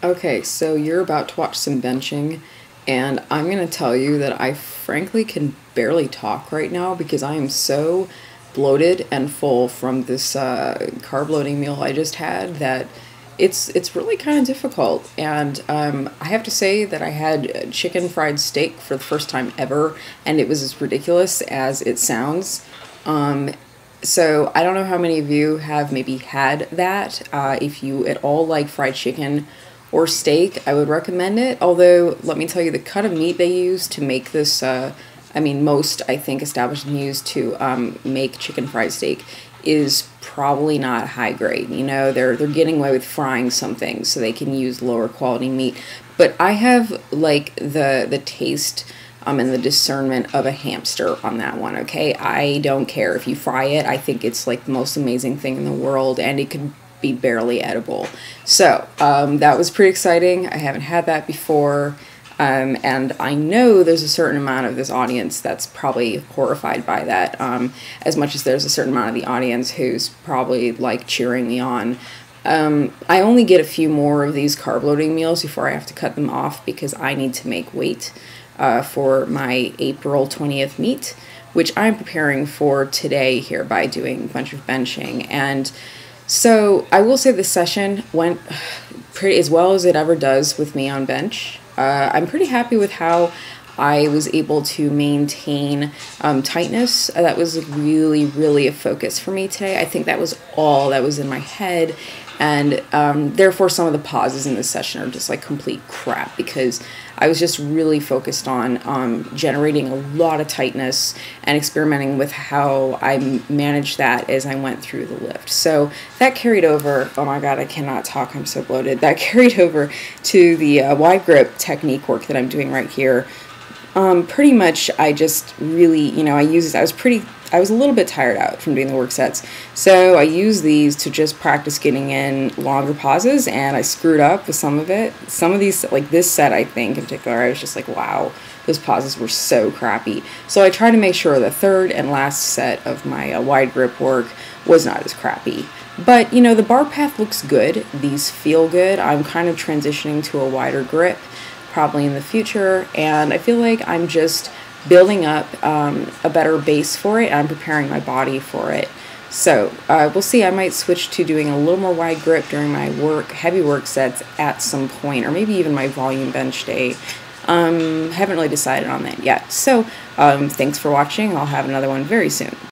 Okay, so you're about to watch some benching, and I'm gonna tell you that I frankly can barely talk right now because I am so bloated and full from this carb loading meal I just had that it's really kind of difficult. And I have to say that I had chicken fried steak for the first time ever, and it was as ridiculous as it sounds. So I don't know how many of you have maybe had that. If you at all like fried chicken or steak, I would recommend it. Although, let me tell you, the cut of meat they use to make this, I mean, most, I think, establishments use to make chicken fried steak is probably not high grade. You know, they're getting away with frying some things so they can use lower quality meat. But I have, like, the taste and the discernment of a hamster on that one, okay? I don't care if you fry it. I think it's, like, the most amazing thing in the world, and it could be barely edible. So that was pretty exciting. I haven't had that before, and I know there's a certain amount of this audience that's probably horrified by that, as much as there's a certain amount of the audience who's probably like cheering me on. I only get a few more of these carb loading meals before I have to cut them off because I need to make weight for my April 20th meet, which I'm preparing for today here by doing a bunch of benching. And so I will say this session went pretty as well as it ever does with me on bench. I'm pretty happy with how I was able to maintain tightness. That was really, really a focus for me today. I think that was all that was in my head. And therefore, some of the pauses in this session are just like complete crap because I was just really focused on generating a lot of tightness and experimenting with how I managed that as I went through the lift. So that carried over. Oh my God, I cannot talk. I'm so bloated. That carried over to the wide grip technique work that I'm doing right here. Pretty much, I just really, you know, I was a little bit tired out from doing the work sets. So I used these to just practice getting in longer pauses, and I screwed up with some of it. Some of these, like this set, I think in particular, I was just like, wow, those pauses were so crappy. So I tried to make sure the third and last set of my wide grip work was not as crappy. But, you know, the bar path looks good. These feel good. I'm kind of transitioning to a wider grip probably in the future, and I feel like I'm just building up a better base for it, and I'm preparing my body for it. So we'll see. I might switch to doing a little more wide grip during my heavy work sets at some point, or maybe even my volume bench day. Haven't really decided on that yet. So thanks for watching. I'll have another one very soon.